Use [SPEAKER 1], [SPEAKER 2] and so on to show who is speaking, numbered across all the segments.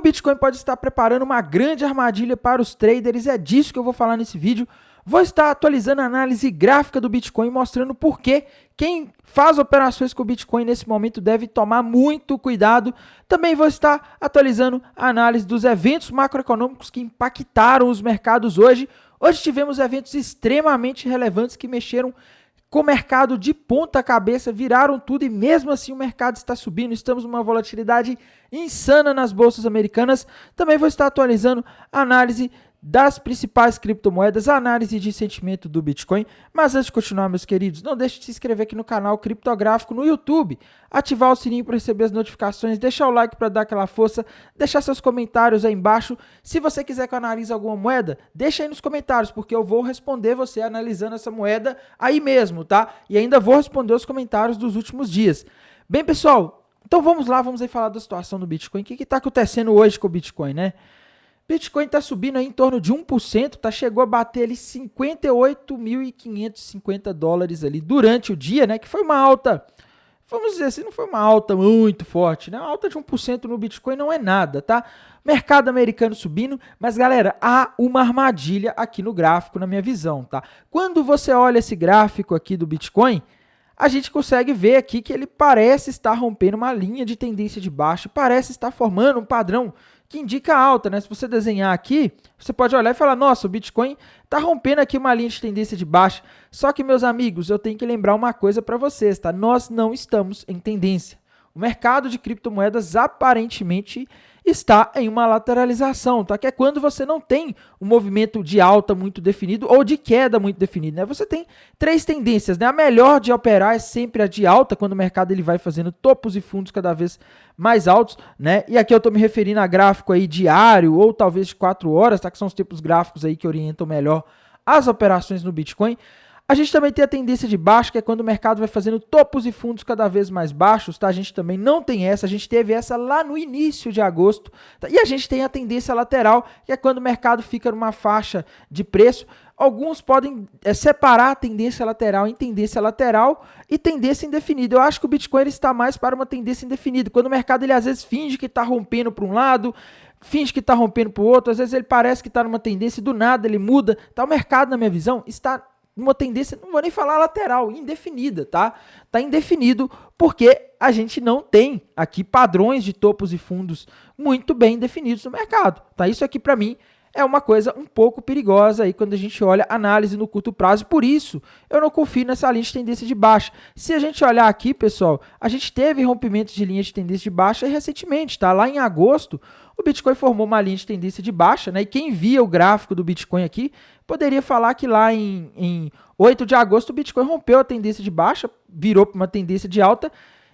[SPEAKER 1] Bitcoin pode estar preparando uma grande armadilha para os traders, é disso que eu vou falar nesse vídeo. Vou estar atualizando a análise gráfica do Bitcoin, mostrando por que quem faz operações com o Bitcoin nesse momento deve tomar muito cuidado. Também vou estar atualizando a análise dos eventos macroeconômicos que impactaram os mercados hoje. Hoje tivemos eventos extremamente relevantes que mexeram com o mercado de ponta cabeça, viraram tudo e mesmo assim o mercado está subindo. Estamos numa volatilidade insana nas bolsas americanas. Também vou estar atualizando a análise das principais criptomoedas, a análise de sentimento do Bitcoin. Mas antes de continuar, meus queridos, não deixe de se inscrever aqui no canal Criptográfico no YouTube, ativar o sininho para receber as notificações, deixar o like para dar aquela força, deixar seus comentários aí embaixo. Se você quiser que eu analise alguma moeda, deixa aí nos comentários, porque eu vou responder você analisando essa moeda aí mesmo, tá? E ainda vou responder os comentários dos últimos dias. Bem, pessoal, então vamos lá, vamos aí falar da situação do Bitcoin. O que está acontecendo hoje com o Bitcoin, né? Bitcoin está subindo aí em torno de 1%, tá? Chegou a bater ali 58.550 dólares ali durante o dia, né? Que foi uma alta, vamos dizer assim, não foi uma alta muito forte, né? Uma alta de 1% no Bitcoin não é nada, tá? Mercado americano subindo, mas galera, há uma armadilha aqui no gráfico, na minha visão, tá? Quando você olha esse gráfico aqui do Bitcoin, a gente consegue ver aqui que ele parece estar rompendo uma linha de tendência de baixa, parece estar formando um padrão que indica alta, né? Se você desenhar aqui, você pode olhar e falar, nossa, o Bitcoin está rompendo aqui uma linha de tendência de baixa. Só que, meus amigos, eu tenho que lembrar uma coisa para vocês, tá? Nós não estamos em tendência. O mercado de criptomoedas aparentemente está em uma lateralização, tá? Que é quando você não tem um movimento de alta muito definido ou de queda muito definido, né? Você tem três tendências, né? A melhor de operar é sempre a de alta, quando o mercado ele vai fazendo topos e fundos cada vez mais altos, né? E aqui eu estou me referindo a gráfico aí diário ou talvez de 4 horas, tá? Que são os tipos gráficos aí que orientam melhor as operações no Bitcoin. A gente também tem a tendência de baixa, que é quando o mercado vai fazendo topos e fundos cada vez mais baixos, tá? A gente também não tem essa, a gente teve essa lá no início de agosto, tá? E a gente tem a tendência lateral, que é quando o mercado fica numa faixa de preço. Alguns podem separar a tendência lateral em tendência lateral e tendência indefinida. Eu acho que o Bitcoin ele está mais para uma tendência indefinida, quando o mercado ele às vezes finge que está rompendo para um lado, finge que está rompendo para o outro, às vezes ele parece que está numa tendência e do nada ele muda. Tá? O mercado, na minha visão, está uma tendência, não vou nem falar lateral, indefinida, tá? Tá indefinido porque a gente não tem aqui padrões de topos e fundos muito bem definidos no mercado, tá? Isso aqui para mim é uma coisa um pouco perigosa aí quando a gente olha análise no curto prazo, por isso eu não confio nessa linha de tendência de baixa. Se a gente olhar aqui, pessoal, a gente teve rompimentos de linha de tendência de baixa recentemente, tá? Lá em agosto, o Bitcoin formou uma linha de tendência de baixa, né? E quem via o gráfico do Bitcoin aqui, poderia falar que lá em 8 de agosto o Bitcoin rompeu a tendência de baixa, virou para uma tendência de alta,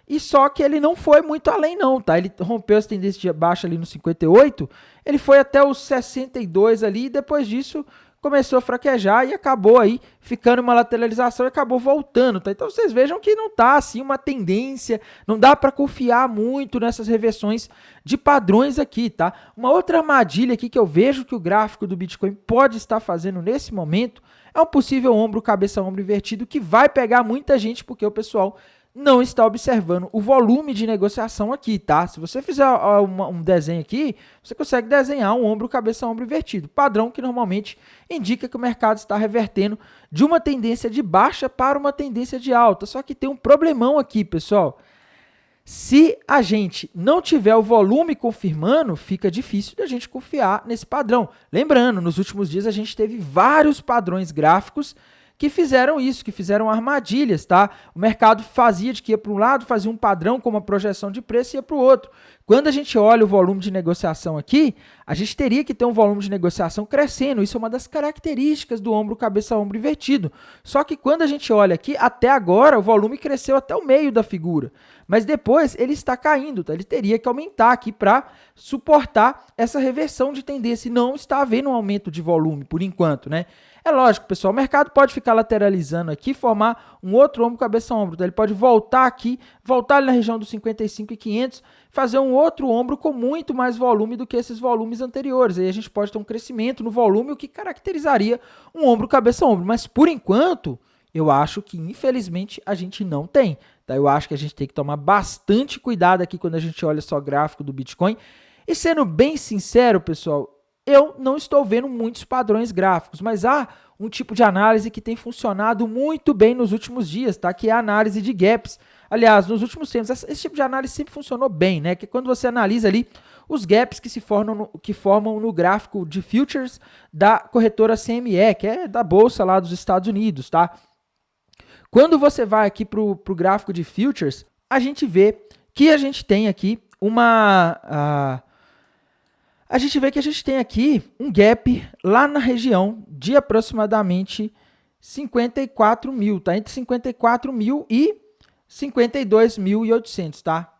[SPEAKER 1] e só que ele não foi muito além não, tá? Ele rompeu as tendências de baixa ali no 58, ele foi até os 62 ali, e depois disso começou a fraquejar e acabou aí ficando uma lateralização e acabou voltando, tá? Então vocês vejam que não tá assim uma tendência, não dá para confiar muito nessas reversões de padrões aqui, tá? Uma outra armadilha aqui que eu vejo que o gráfico do Bitcoin pode estar fazendo nesse momento é um possível ombro, cabeça-ombro invertido que vai pegar muita gente porque o pessoal não está observando o volume de negociação aqui, tá? Se você fizer um desenho aqui, você consegue desenhar um ombro, cabeça, ombro invertido. Padrão que normalmente indica que o mercado está revertendo de uma tendência de baixa para uma tendência de alta. Só que tem um problemão aqui, pessoal. Se a gente não tiver o volume confirmando, fica difícil de a gente confiar nesse padrão. Lembrando, nos últimos dias a gente teve vários padrões gráficos que fizeram isso, que fizeram armadilhas, tá? O mercado fazia de que ia para um lado, fazia um padrão com uma projeção de preço e ia para o outro. Quando a gente olha o volume de negociação aqui, a gente teria que ter um volume de negociação crescendo. Isso é uma das características do ombro, cabeça, ombro invertido. Só que quando a gente olha aqui, até agora o volume cresceu até o meio da figura. Mas depois ele está caindo, tá? Ele teria que aumentar aqui para suportar essa reversão de tendência. E não está havendo um aumento de volume por enquanto, né? É lógico, pessoal, o mercado pode ficar lateralizando aqui, formar um outro ombro, cabeça, ombro. Tá? Ele pode voltar aqui, voltar ali na região dos 55.500, fazer um outro ombro com muito mais volume do que esses volumes anteriores. Aí a gente pode ter um crescimento no volume, o que caracterizaria um ombro, cabeça, ombro. Mas por enquanto, eu acho que infelizmente a gente não tem. Tá? Eu acho que a gente tem que tomar bastante cuidado aqui quando a gente olha só o gráfico do Bitcoin. E sendo bem sincero, pessoal, eu não estou vendo muitos padrões gráficos, mas há um tipo de análise que tem funcionado muito bem nos últimos dias, tá? Que é a análise de gaps. Aliás, nos últimos tempos, esse tipo de análise sempre funcionou bem, né? Que é quando você analisa ali os gaps que formam no gráfico de futures da corretora CME, que é da bolsa lá dos Estados Unidos, tá? Quando você vai aqui para o gráfico de futures, a gente vê que a gente tem aqui a gente vê que a gente tem aqui um gap lá na região de aproximadamente 54 mil, tá? Entre 54 mil e 52.800, tá?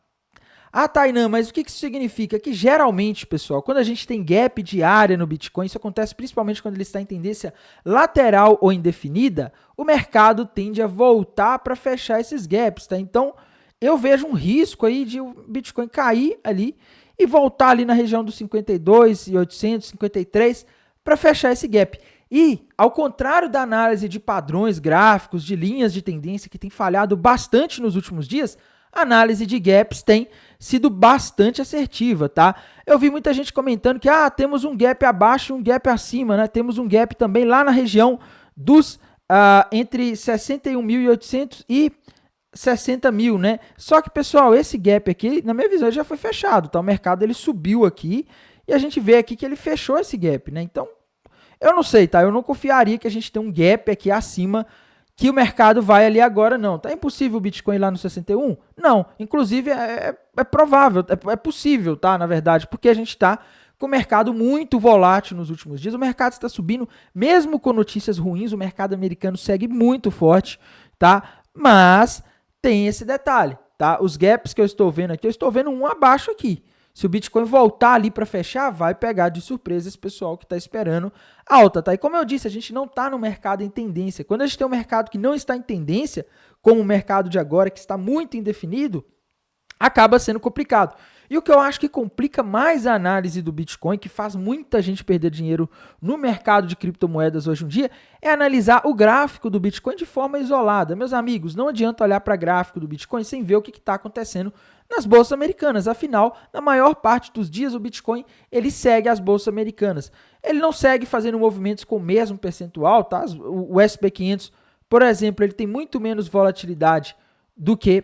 [SPEAKER 1] Ah, Tainan, mas o que isso significa? Que geralmente, pessoal, quando a gente tem gap diária no Bitcoin, isso acontece principalmente quando ele está em tendência lateral ou indefinida, o mercado tende a voltar para fechar esses gaps, tá? Então, eu vejo um risco aí de o Bitcoin cair ali e voltar ali na região dos 52.800, 53 para fechar esse gap. E, ao contrário da análise de padrões gráficos, de linhas de tendência que tem falhado bastante nos últimos dias, a análise de gaps tem sido bastante assertiva, tá? Eu vi muita gente comentando que temos um gap abaixo e um gap acima, né? Temos um gap também lá na região dos entre 61.800 e 60 mil, né? Só que, pessoal, esse gap aqui, na minha visão, já foi fechado, tá? O mercado, ele subiu aqui e a gente vê aqui que ele fechou esse gap, né? Então, eu não sei, tá? Eu não confiaria que a gente tem um gap aqui acima que o mercado vai ali agora, não. Tá impossível o Bitcoin ir lá no 61? Não. Inclusive, é provável, é possível, tá? Na verdade, porque a gente tá com o mercado muito volátil nos últimos dias. O mercado está subindo, mesmo com notícias ruins, o mercado americano segue muito forte, tá? Mas tem esse detalhe, tá? Os gaps que eu estou vendo aqui, eu estou vendo um abaixo aqui. Se o Bitcoin voltar ali para fechar, vai pegar de surpresa esse pessoal que está esperando alta, tá? E como eu disse, a gente não está no mercado em tendência. Quando a gente tem um mercado que não está em tendência, como o mercado de agora, que está muito indefinido, acaba sendo complicado. E o que eu acho que complica mais a análise do Bitcoin, que faz muita gente perder dinheiro no mercado de criptomoedas hoje em dia, é analisar o gráfico do Bitcoin de forma isolada. Meus amigos, não adianta olhar para o gráfico do Bitcoin sem ver o que está acontecendo nas bolsas americanas. Afinal, na maior parte dos dias, o Bitcoin ele segue as bolsas americanas. Ele não segue fazendo movimentos com o mesmo percentual, tá? O SP 500, por exemplo, ele tem muito menos volatilidade do que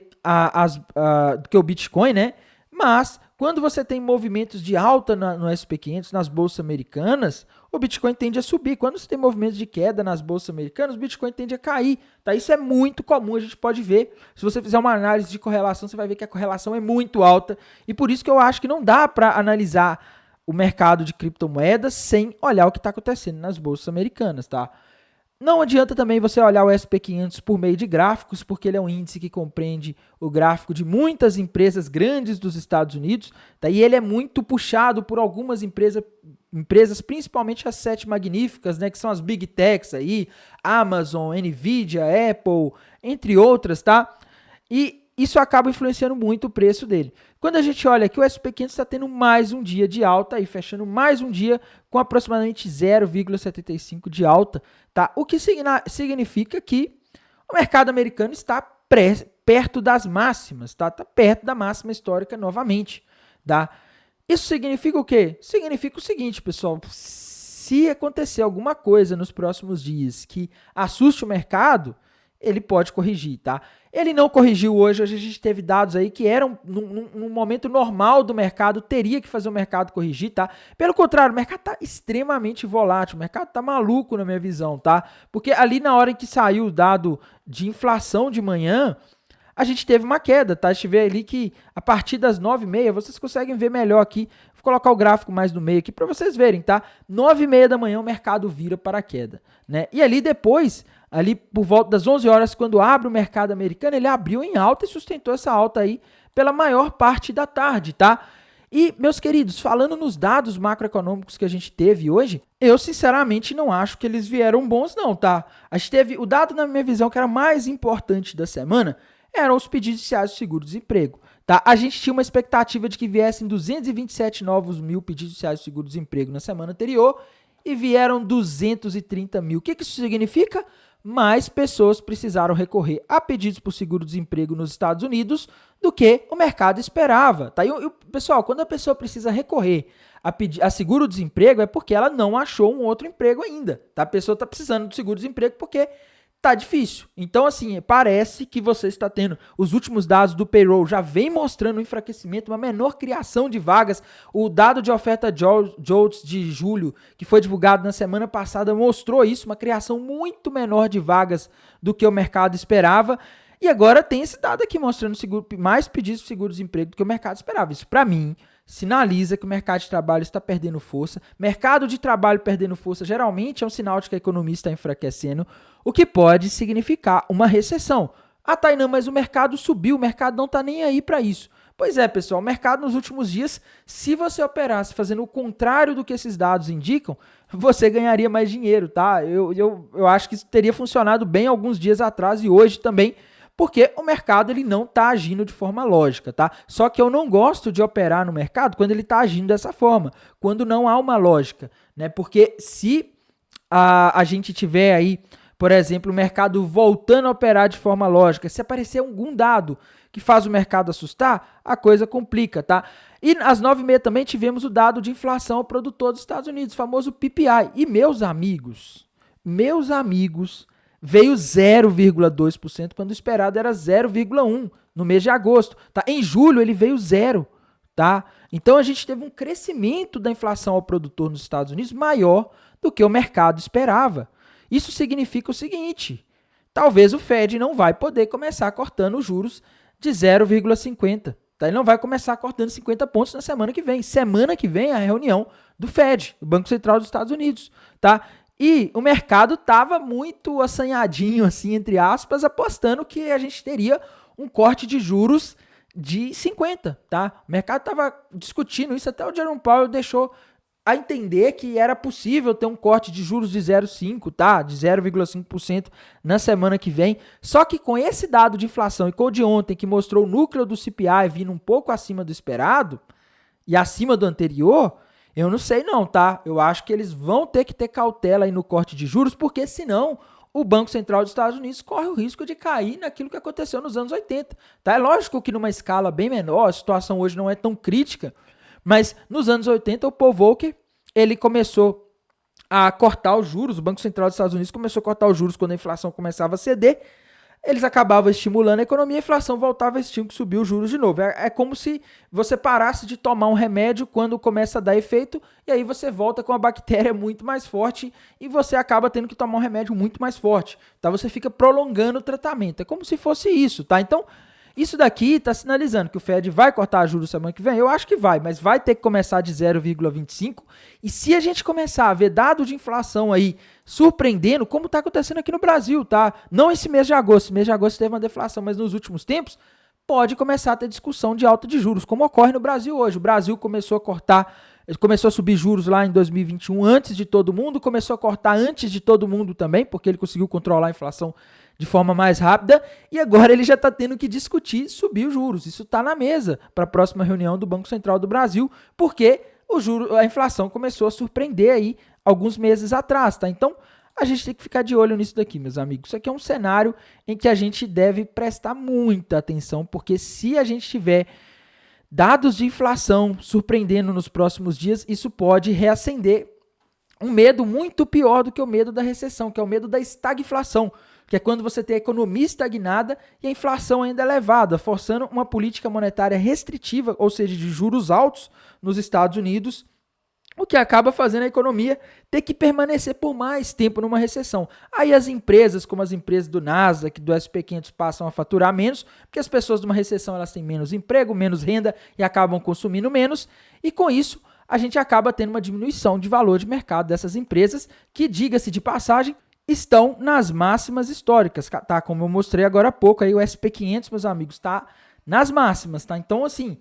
[SPEAKER 1] o Bitcoin, né? Mas, quando você tem movimentos de alta no SP 500, nas bolsas americanas, o Bitcoin tende a subir. Quando você tem movimentos de queda nas bolsas americanas, o Bitcoin tende a cair. Tá? Isso é muito comum, a gente pode ver. Se você fizer uma análise de correlação, você vai ver que a correlação é muito alta. E por isso que eu acho que não dá para analisar o mercado de criptomoedas sem olhar o que está acontecendo nas bolsas americanas, tá? Não adianta também você olhar o SP500 por meio de gráficos, porque ele é um índice que compreende o gráfico de muitas empresas grandes dos Estados Unidos, tá? E ele é muito puxado por algumas empresas, principalmente as 7 magníficas, né? Que são as Big Techs aí, Amazon, Nvidia, Apple, entre outras, tá? E isso acaba influenciando muito o preço dele. Quando a gente olha aqui, o SP500 está tendo mais um dia de alta, aí fechando mais um dia com aproximadamente 0,75 de alta, tá? O que significa que o mercado americano está perto das máximas, tá? Está perto da máxima histórica novamente, tá? Isso significa o quê? Significa o seguinte, pessoal, se acontecer alguma coisa nos próximos dias que assuste o mercado, ele pode corrigir, tá? Ele não corrigiu hoje a gente teve dados aí que eram, num momento normal do mercado, teria que fazer o mercado corrigir, tá? Pelo contrário, o mercado tá extremamente volátil, o mercado tá maluco na minha visão, tá? Porque ali na hora em que saiu o dado de inflação de manhã, a gente teve uma queda, tá? A gente vê ali que a partir das 9h30, vocês conseguem ver melhor aqui, vou colocar o gráfico mais no meio aqui para vocês verem, tá? 9h30 da manhã o mercado vira para a queda, né? E ali depois, ali por volta das 11 horas, quando abre o mercado americano, ele abriu em alta e sustentou essa alta aí pela maior parte da tarde, tá? E, meus queridos, falando nos dados macroeconômicos que a gente teve hoje, eu sinceramente não acho que eles vieram bons não, tá? A gente teve o dado, na minha visão, que era mais importante da semana, eram os pedidos iniciais de seguro-desemprego, tá? A gente tinha uma expectativa de que viessem 227 novos mil pedidos iniciais de seguro-desemprego na semana anterior e vieram 230 mil. O que isso significa? mais pessoas precisaram recorrer a pedidos por seguro-desemprego nos Estados Unidos do que o mercado esperava. Tá? Pessoal, quando a pessoa precisa recorrer a seguro-desemprego é porque ela não achou um outro emprego ainda. Tá? A pessoa está precisando de seguro-desemprego porque tá difícil. Então, assim, parece que você está tendo... Os últimos dados do payroll já vem mostrando um enfraquecimento, uma menor criação de vagas. O dado de oferta JOLTS de julho, que foi divulgado na semana passada, mostrou isso, uma criação muito menor de vagas do que o mercado esperava. E agora tem esse dado aqui mostrando mais pedidos de seguro-desemprego do que o mercado esperava. Isso, para mim, sinaliza que o mercado de trabalho está perdendo força. Mercado de trabalho perdendo força geralmente é um sinal de que a economia está enfraquecendo, o que pode significar uma recessão. Ah, Tainan, mas o mercado subiu, o mercado não está nem aí para isso. Pois é, pessoal, o mercado nos últimos dias, se você operasse fazendo o contrário do que esses dados indicam, você ganharia mais dinheiro, tá? Eu acho que isso teria funcionado bem alguns dias atrás e hoje também, porque o mercado ele não está agindo de forma lógica, tá? Só que eu não gosto de operar no mercado quando ele está agindo dessa forma, quando não há uma lógica, né? Porque se a gente tiver aí, por exemplo, o mercado voltando a operar de forma lógica, se aparecer algum dado que faz o mercado assustar, a coisa complica, tá? E às 9h30 também tivemos o dado de inflação ao produtor dos Estados Unidos, o famoso PPI. E meus amigos, veio 0,2%, quando o esperado era 0,1% no mês de agosto. Tá? Em julho ele veio 0%. Tá? Então a gente teve um crescimento da inflação ao produtor nos Estados Unidos maior do que o mercado esperava. Isso significa o seguinte: talvez o Fed não vai poder começar cortando os juros de 0,50%. Tá? Ele não vai começar cortando 50 pontos na semana que vem. Semana que vem é a reunião do Fed, do Banco Central dos Estados Unidos. Tá? E o mercado estava muito assanhadinho, assim, entre aspas, apostando que a gente teria um corte de juros de 50, tá? O mercado estava discutindo isso, até o Jerome Powell deixou a entender que era possível ter um corte de juros de 0,5, tá? De 0,5% na semana que vem. Só que com esse dado de inflação e com o de ontem, que mostrou o núcleo do CPI vindo um pouco acima do esperado e acima do anterior, eu não sei não, tá? Eu acho que eles vão ter que ter cautela aí no corte de juros, porque senão o Banco Central dos Estados Unidos corre o risco de cair naquilo que aconteceu nos anos 80. Tá? É lógico que numa escala bem menor, a situação hoje não é tão crítica, mas nos anos 80 o Paul Volcker, ele começou a cortar os juros, o Banco Central dos Estados Unidos começou a cortar os juros quando a inflação começava a ceder, eles acabavam estimulando a economia, a inflação voltava a subir os juros de novo. É como se você parasse de tomar um remédio quando começa a dar efeito, e aí você volta com a bactéria muito mais forte e você acaba tendo que tomar um remédio muito mais forte. Tá? Você fica prolongando o tratamento. É como se fosse isso, tá? Então, isso daqui está sinalizando que o Fed vai cortar juros semana que vem? Eu acho que vai, mas vai ter que começar de 0,25%. E se a gente começar a ver dados de inflação aí surpreendendo, como está acontecendo aqui no Brasil, tá? Não esse mês de agosto. Esse mês de agosto teve uma deflação, mas nos últimos tempos pode começar a ter discussão de alta de juros, como ocorre no Brasil hoje. O Brasil começou a cortar, começou a subir juros lá em 2021 antes de todo mundo, começou a cortar antes de todo mundo também, porque ele conseguiu controlar a inflação de forma mais rápida, e agora ele já está tendo que discutir subir os juros. Isso está na mesa para a próxima reunião do Banco Central do Brasil, porque a inflação começou a surpreender aí alguns meses atrás, tá? Então, a gente tem que ficar de olho nisso daqui, meus amigos. Isso aqui é um cenário em que a gente deve prestar muita atenção, porque se a gente tiver dados de inflação surpreendendo nos próximos dias, isso pode reacender um medo muito pior do que o medo da recessão, que é o medo da estagflação, que é quando você tem a economia estagnada e a inflação ainda elevada, forçando uma política monetária restritiva, ou seja, de juros altos nos Estados Unidos, o que acaba fazendo a economia ter que permanecer por mais tempo numa recessão. Aí as empresas, como as empresas do Nasdaq, do SP500, passam a faturar menos, porque as pessoas numa recessão elas têm menos emprego, menos renda e acabam consumindo menos, e com isso a gente acaba tendo uma diminuição de valor de mercado dessas empresas, que, diga-se de passagem, estão nas máximas históricas, tá? Como eu mostrei agora há pouco, aí o SP500, meus amigos, está nas máximas, tá? Então, assim,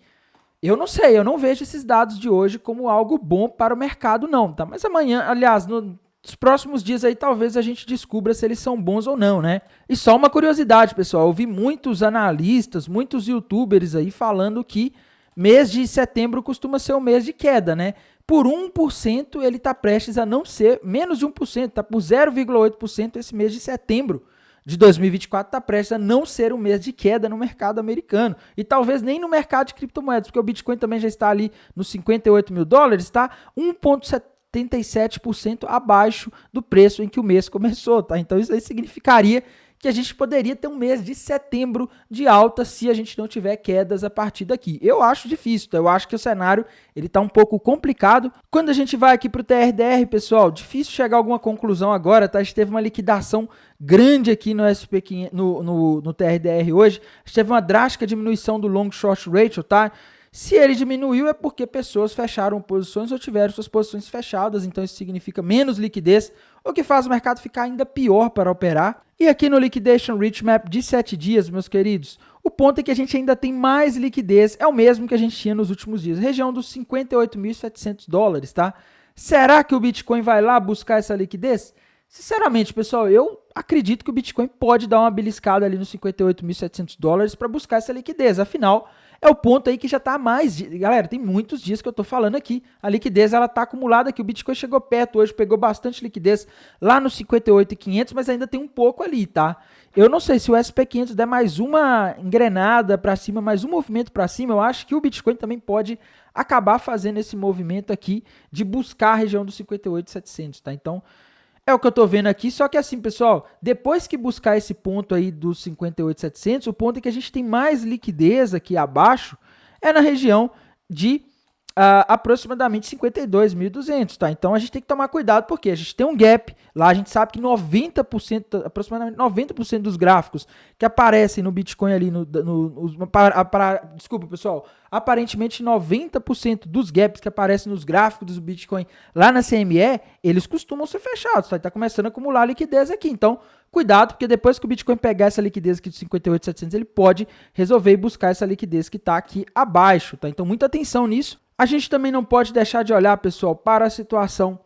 [SPEAKER 1] eu não sei, eu não vejo esses dados de hoje como algo bom para o mercado, não, tá? Mas amanhã, aliás, nos próximos dias aí, talvez a gente descubra se eles são bons ou não, né? E só uma curiosidade, pessoal, eu vi muitos analistas, muitos youtubers aí falando que mês de setembro costuma ser um mês de queda, né? por 1% ele está prestes a não ser, menos de 1%, está por 0,8% esse mês de setembro de 2024 está prestes a não ser um mês de queda no mercado americano. E talvez nem no mercado de criptomoedas, porque o Bitcoin também já está ali nos 58 mil dólares, está 1,77% abaixo do preço em que o mês começou, tá? Então isso aí significaria que a gente poderia ter um mês de setembro de alta se a gente não tiver quedas a partir daqui. Eu acho difícil, tá? Eu acho que o cenário ele tá um pouco complicado. Quando a gente vai aqui para o TRDR, pessoal, difícil chegar a alguma conclusão agora, tá? A gente teve uma liquidação grande aqui no SP500, no TRDR hoje. A gente teve uma drástica diminuição do long short ratio, tá? Se ele diminuiu é porque pessoas fecharam posições ou tiveram suas posições fechadas, então isso significa menos liquidez, o que faz o mercado ficar ainda pior para operar. E aqui no Liquidation Reach Map de 7 dias, meus queridos, o ponto é que a gente ainda tem mais liquidez, é o mesmo que a gente tinha nos últimos dias, região dos 58.700 dólares, tá? Será que o Bitcoin vai lá buscar essa liquidez? Sinceramente, pessoal, eu acredito que o Bitcoin pode dar uma beliscada ali nos 58.700 dólares para buscar essa liquidez, afinal, é o ponto aí que já está mais... Galera, tem muitos dias que eu estou falando aqui. A liquidez, ela está acumulada aqui. O Bitcoin chegou perto hoje, pegou bastante liquidez lá nos 58.500, mas ainda tem um pouco ali, tá? Eu não sei se o SP500 der mais uma engrenada para cima, mais um movimento para cima, eu acho que o Bitcoin também pode acabar fazendo esse movimento aqui de buscar a região dos 58.700, tá? Então... é o que eu tô vendo aqui, só que assim, pessoal, depois que buscar esse ponto aí dos 58.700, o ponto é que a gente tem mais liquidez aqui abaixo, é na região de aproximadamente 52.200, tá? Então a gente tem que tomar cuidado, porque a gente tem um gap, lá a gente sabe que 90%, aproximadamente 90% dos gráficos que aparecem no Bitcoin ali, desculpa, pessoal, aparentemente 90% dos gaps que aparecem nos gráficos do Bitcoin lá na CME, eles costumam ser fechados, tá? Tá começando a acumular liquidez aqui, então cuidado, porque depois que o Bitcoin pegar essa liquidez aqui de 58.700, ele pode resolver e buscar essa liquidez que está aqui abaixo, tá? Então muita atenção nisso. A gente também não pode deixar de olhar, pessoal, para a situação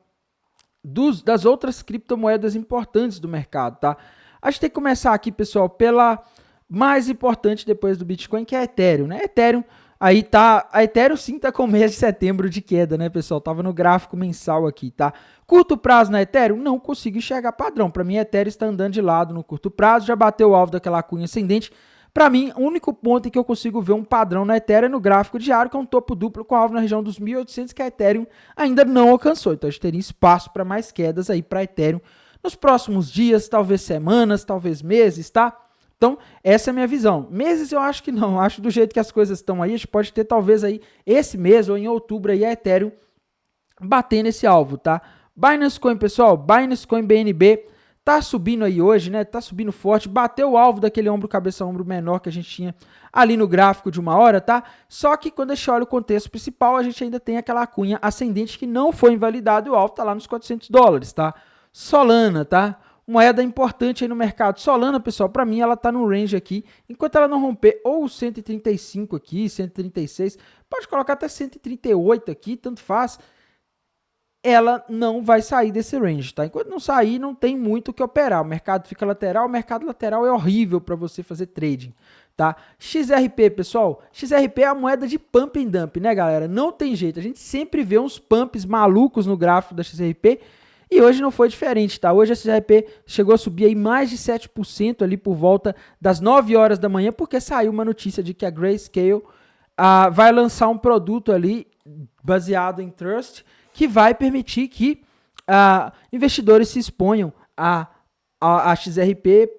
[SPEAKER 1] das outras criptomoedas importantes do mercado, tá? A gente tem que começar aqui, pessoal, pela mais importante depois do Bitcoin, que é a Ethereum, né? Ethereum, aí tá, a Ethereum sim tá com o mês de setembro de queda, né, pessoal? Tava no gráfico mensal aqui, tá? Curto prazo na Ethereum, não consigo enxergar padrão. Para mim, a Ethereum está andando de lado no curto prazo, já bateu o alvo daquela cunha ascendente. Para mim, o único ponto em que eu consigo ver um padrão na Ethereum é no gráfico diário, que é um topo duplo com alvo na região dos 1.800, que a Ethereum ainda não alcançou. Então, a gente teria espaço para mais quedas aí para a Ethereum nos próximos dias, talvez semanas, talvez meses, tá? Então, essa é a minha visão. Meses eu acho que não. Eu acho do jeito que as coisas estão aí, a gente pode ter talvez aí esse mês ou em outubro aí a Ethereum bater nesse alvo, tá? Binance Coin, pessoal, Binance Coin BNB tá subindo aí hoje, né? Tá subindo forte, bateu o alvo daquele ombro cabeça ombro menor que a gente tinha ali no gráfico de uma hora, tá? Só que quando a gente olha o contexto principal, a gente ainda tem aquela cunha ascendente que não foi invalidada e o alvo tá lá nos 400 dólares, tá? Solana, tá? Moeda importante aí no mercado. Solana, pessoal, para mim ela tá no range aqui, enquanto ela não romper ou 135 aqui, 136, pode colocar até 138 aqui, tanto faz, ela não vai sair desse range, tá? Enquanto não sair, não tem muito o que operar. O mercado fica lateral, o mercado lateral é horrível para você fazer trading, tá? XRP, pessoal, XRP é a moeda de pump and dump, né, galera? Não tem jeito, a gente sempre vê uns pumps malucos no gráfico da XRP e hoje não foi diferente, tá? Hoje a XRP chegou a subir aí mais de 7% ali por volta das 9 horas da manhã, porque saiu uma notícia de que a Grayscale vai lançar um produto ali baseado em Trust, que vai permitir que investidores se exponham a XRP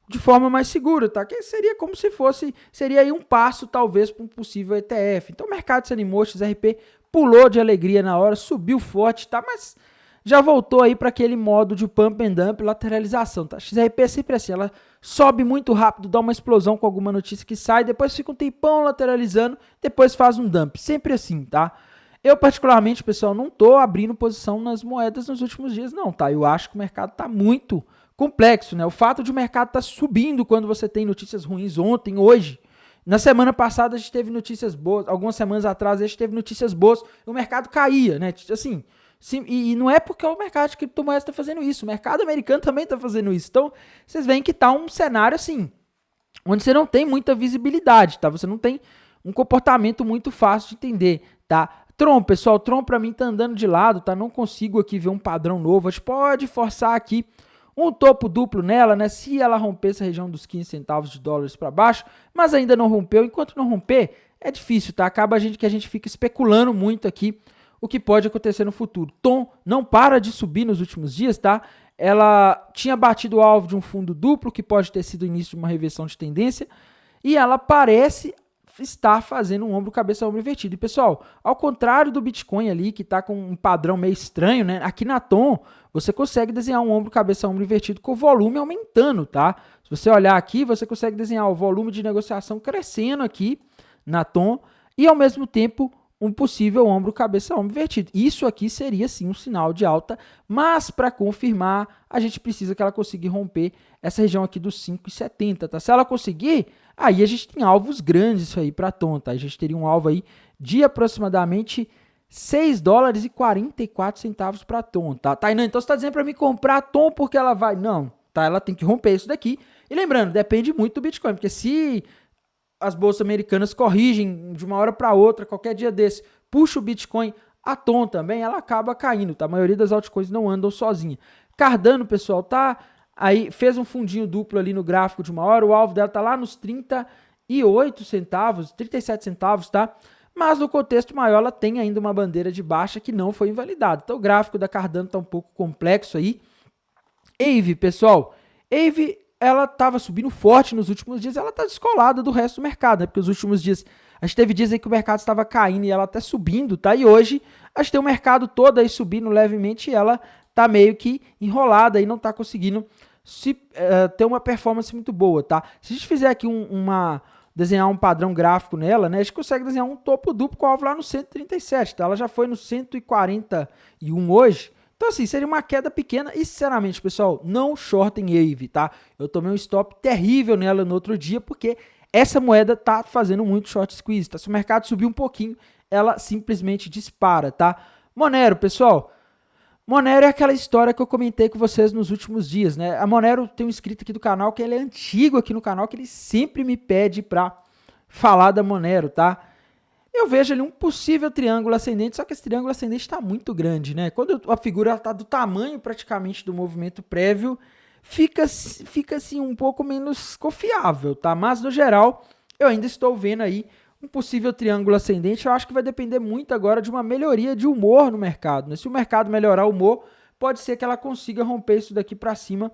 [SPEAKER 1] de forma mais segura, tá? Que seria como se fosse, seria aí um passo talvez para um possível ETF. Então o mercado se animou, XRP pulou de alegria na hora, subiu forte, tá? Mas já voltou aí para aquele modo de pump and dump, lateralização, tá? XRP é sempre assim, ela sobe muito rápido, dá uma explosão com alguma notícia que sai, depois fica um tempão lateralizando, depois faz um dump, sempre assim, tá? Eu, particularmente, pessoal, não estou abrindo posição nas moedas nos últimos dias, não, tá? Eu acho que o mercado está muito complexo, né? O fato de o mercado estar subindo quando você tem notícias ruins ontem, hoje. Na semana passada a gente teve notícias boas, algumas semanas atrás a gente teve notícias boas, o mercado caía, né? Assim, e não é porque o mercado de criptomoedas está fazendo isso, o mercado americano também está fazendo isso. Então, vocês veem que está um cenário assim, onde você não tem muita visibilidade, tá? Você não tem um comportamento muito fácil de entender, tá? Tron, pessoal, Tron para mim tá andando de lado, tá? Não consigo aqui ver um padrão novo. A gente pode forçar aqui um topo duplo nela, né? Se ela romper essa região dos 15 centavos de dólares para baixo, mas ainda não rompeu. Enquanto não romper, é difícil, tá? Acaba que a gente fica especulando muito aqui o que pode acontecer no futuro. Tom não para de subir nos últimos dias, tá? Ela tinha batido o alvo de um fundo duplo, que pode ter sido o início de uma reversão de tendência, e ela parece estar fazendo um ombro, cabeça, ombro invertido. E, pessoal, ao contrário do Bitcoin ali, que está com um padrão meio estranho, né? Aqui na Tom, você consegue desenhar um ombro, cabeça, ombro invertido com o volume aumentando, tá? Se você olhar aqui, você consegue desenhar o volume de negociação crescendo aqui na Tom e, ao mesmo tempo, um possível ombro, cabeça, ombro invertido. Isso aqui seria, sim, um sinal de alta, mas para confirmar, a gente precisa que ela consiga romper essa região aqui dos 5,70, tá? Se ela conseguir, aí a gente tem alvos grandes aí para Tom, tá? A gente teria um alvo aí de aproximadamente 6 dólares e 44 centavos para Tom, tá? Tainan, então você está dizendo para mim comprar a Tom porque ela vai... Não, tá? Ela tem que romper isso daqui. E lembrando, depende muito do Bitcoin, porque se as bolsas americanas corrigem de uma hora para outra, qualquer dia desse, puxa o Bitcoin, a Tom também, ela acaba caindo, tá? A maioria das altcoins não andam sozinha. Cardano, pessoal, tá... Aí fez um fundinho duplo ali no gráfico de uma hora, o alvo dela tá lá nos 38 centavos, 37 centavos, tá? Mas no contexto maior ela tem ainda uma bandeira de baixa que não foi invalidada. Então o gráfico da Cardano tá um pouco complexo aí. Aave, pessoal, Aave, ela tava subindo forte nos últimos dias, ela tá descolada do resto do mercado, né? Porque os últimos dias, a gente teve dias aí que o mercado estava caindo e ela tá subindo, tá? E hoje a gente tem o mercado todo aí subindo levemente e ela tá meio que enrolada e não tá conseguindo ter uma performance muito boa, tá? Se a gente fizer aqui desenhar um padrão gráfico nela, né? A gente consegue desenhar um topo duplo com o alvo lá no 137, tá? Ela já foi no 141 hoje. Então, assim, seria uma queda pequena e, sinceramente, pessoal, não shortem Aave, tá? Eu tomei um stop terrível nela no outro dia porque essa moeda tá fazendo muito short squeeze, tá? Se o mercado subir um pouquinho, ela simplesmente dispara, tá? Monero, pessoal... Monero é aquela história que eu comentei com vocês nos últimos dias, né? A Monero tem um inscrito aqui do canal, que ele é antigo aqui no canal, que ele sempre me pede para falar da Monero, tá? Eu vejo ali um possível triângulo ascendente, só que esse triângulo ascendente está muito grande, né? Quando a figura está do tamanho praticamente do movimento prévio, fica assim um pouco menos confiável, tá? Mas no geral, eu ainda estou vendo aí um possível triângulo ascendente. Eu acho que vai depender muito agora de uma melhoria de humor no mercado, né? Se o mercado melhorar o humor, pode ser que ela consiga romper isso daqui para cima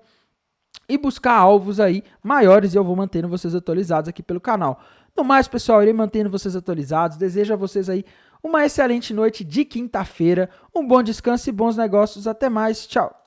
[SPEAKER 1] e buscar alvos aí maiores, e eu vou mantendo vocês atualizados aqui pelo canal. No mais, pessoal, eu irei mantendo vocês atualizados. Desejo a vocês aí uma excelente noite de quinta-feira, um bom descanso e bons negócios. Até mais, tchau!